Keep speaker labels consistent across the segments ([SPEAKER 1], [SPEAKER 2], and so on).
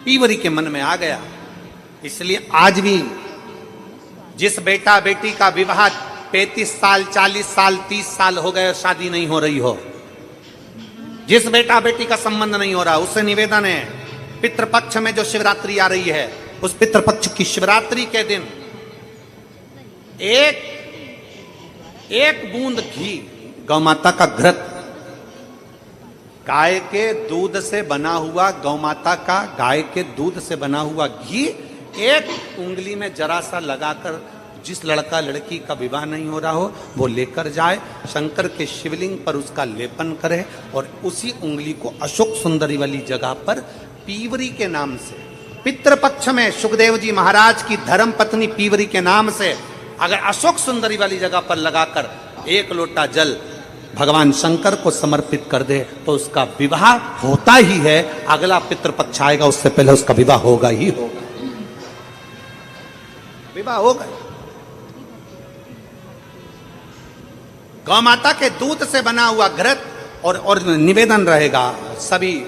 [SPEAKER 1] पीवरी के मन में आ गया। इसलिए आज भी जिस बेटा बेटी का विवाह 35 साल 40 साल 30 साल हो गए और शादी नहीं हो रही हो, जिस बेटा बेटी का संबंध नहीं हो रहा, उससे निवेदन है पितृपक्ष में जो शिवरात्रि आ रही है, उस पितृपक्ष की शिवरात्रि के दिन एक बूंद घी, गौ माता का घृत, गाय के दूध से बना हुआ, गौ माता का गाय के दूध से बना हुआ घी एक उंगली में जरा सा लगाकर जिस लड़का लड़की का विवाह नहीं हो रहा हो वो लेकर जाए, शंकर के शिवलिंग पर उसका लेपन करे और उसी उंगली को अशोक सुंदरी वाली जगह पर पीवरी के नाम से, पितृपक्ष में सुखदेव जी महाराज की धर्म पत्नी पीवरी के नाम से अगर अशोक सुंदरी वाली जगह पर लगाकर एक लोटा जल भगवान शंकर को समर्पित कर दे तो उसका विवाह होता ही है। अगला पितृपक्ष आएगा उससे पहले उसका विवाह होगा ही होगा, विवाह होगा। गौ माता के दूध से बना हुआ घृत और निवेदन रहेगा सभी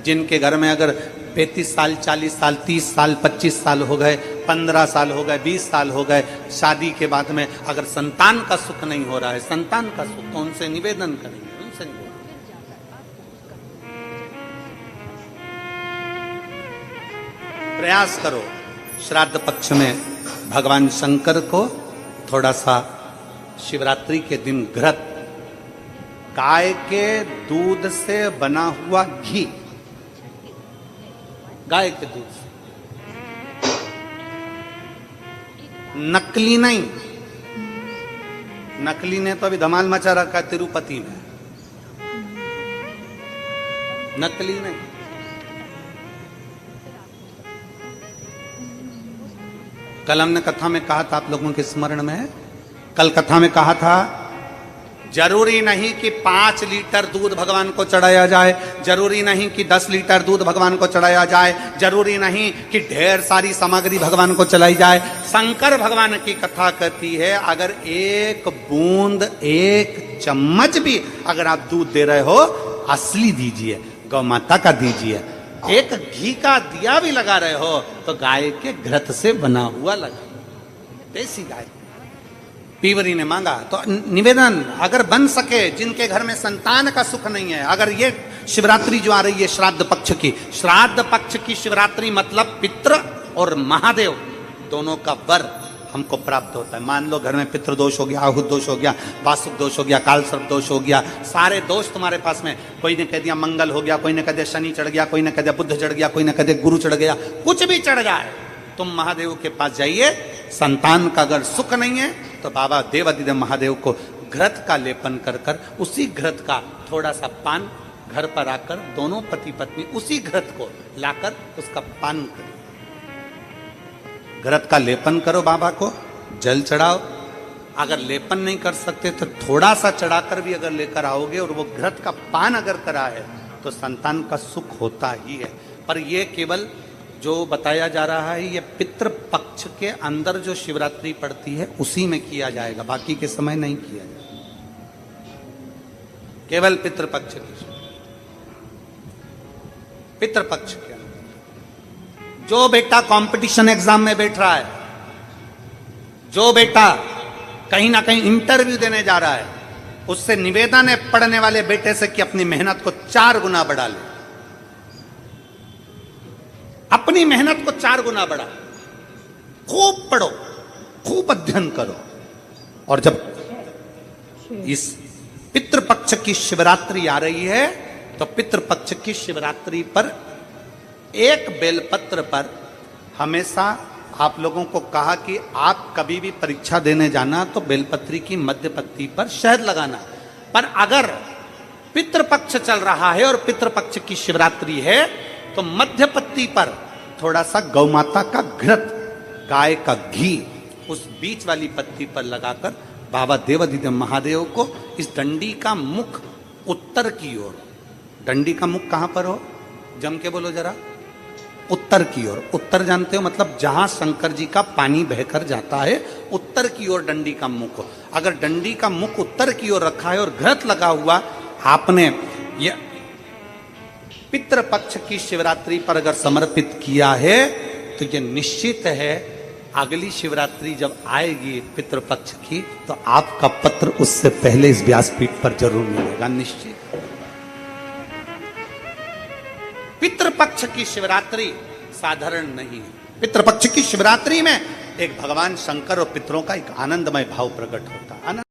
[SPEAKER 1] जिनके घर में अगर 35 साल 40 साल 30 साल 25 साल हो गए, 15 साल हो गए, 20 साल हो गए, शादी के बाद में अगर संतान का सुख नहीं हो रहा है, संतान का सुख, तो उनसे निवेदन करेंगे, उनसे निवेदन। प्रयास करो श्राद्ध पक्ष में भगवान शंकर को थोड़ा सा शिवरात्रि के दिन घृत, गाय के दूध से बना हुआ घी, गाय के दूध से, नकली नहीं, नकली ने तो अभी धमाल मचा रखा है तिरुपति में, नकली नहीं। कल हमने कथा में कहा था, आप लोगों के स्मरण में है, कल कथा में कहा था जरूरी नहीं कि 5 लीटर दूध भगवान को चढ़ाया जाए, जरूरी नहीं कि 10 लीटर दूध भगवान को चढ़ाया जाए, जरूरी नहीं कि ढेर सारी सामग्री भगवान को चलाई जाए। शंकर भगवान की कथा कहती है अगर एक बूंद एक चम्मच भी अगर आप दूध दे रहे हो असली दीजिए, गौ माता का दीजिए। एक घी का दिया भी लगा रहे हो तो गाय के घृत से बना हुआ लगा, देसी गाय। पीवरी ने मांगा तो निवेदन अगर बन सके, जिनके घर में संतान का सुख नहीं है, अगर ये शिवरात्रि जो आ रही है श्राद्ध पक्ष की, श्राद्ध पक्ष की शिवरात्रि मतलब पितृ और महादेव दोनों का वर हमको प्राप्त होता है। मान लो घर में पितृ दोष हो गया, आहुत दोष हो गया, वासुक दोष हो गया, काल सर्प दोष हो गया, सारे दोष तुम्हारे पास में, कोई ने कह दिया मंगल हो गया, कोई ने कह दिया शनि चढ़ गया, कोई ने कह दिया बुध चढ़ गया, कोई ने कह दिया गुरु चढ़ गया, कुछ भी चढ़ जाए तुम महादेव के पास जाइए। संतान का अगर सुख नहीं है तो बाबा देवादिदेव महादेव को घृत का लेपन कर कर उसी घृत का थोड़ा सा पान घर पर आकर दोनों पति पत्नी उसी घृत को लाकर उसका पान करो, घृत का लेपन करो, बाबा को जल चढ़ाओ। अगर लेपन नहीं कर सकते तो थोड़ा सा चढ़ाकर भी अगर लेकर आओगे और वो घृत का पान अगर करा है तो संतान का सुख होता ही है। पर ये केवल जो बताया जा रहा है ये पितृपक्ष के अंदर जो शिवरात्रि पड़ती है उसी में किया जाएगा, बाकी के समय नहीं किया जाएगा, केवल पितृपक्ष की, पितृपक्ष के अंदर। जो बेटा कंपटीशन एग्जाम में बैठ रहा है, जो बेटा कहीं ना कहीं इंटरव्यू देने जा रहा है, उससे निवेदन है पढ़ने वाले बेटे से कि अपनी मेहनत को 4 गुना बढ़ा ले, अपनी मेहनत को 4 गुना बढ़ा, खूब पढ़ो, खूब अध्ययन करो। और जब इस पितृपक्ष की शिवरात्रि आ रही है तो पितृपक्ष की शिवरात्रि पर एक बेलपत्र पर हमेशा आप लोगों को कहा कि आप कभी भी परीक्षा देने जाना तो बेलपत्री की मध्य पत्ती पर शहद लगाना। पर अगर पितृपक्ष चल रहा है और पितृपक्ष की शिवरात्रि है तो मध्य पत्ती पर थोड़ा सा गौ माता का घृत, गाय का घी उस बीच वाली पत्ती पर लगाकर बाबा देवादिदेव महादेव को इस डंडी का मुख उत्तर की ओर, डंडी का मुख कहां पर हो, जम के बोलो जरा, उत्तर की ओर। उत्तर जानते हो मतलब जहां शंकर जी का पानी बहकर जाता है उत्तर की ओर डंडी का मुख हो। अगर डंडी का मुख उत्तर की ओर रखा है और घृत लगा हुआ आपने ये पितृपक्ष की शिवरात्रि पर अगर समर्पित किया है तो ये निश्चित है अगली शिवरात्रि जब आएगी पितृपक्ष की तो आपका पत्र उससे पहले इस व्यासपीठ पर जरूर मिलेगा, निश्चित। पितृपक्ष की शिवरात्रि साधारण नहीं है। पितृपक्ष की शिवरात्रि में एक भगवान शंकर और पितरों का एक आनंदमय भाव प्रकट होता है।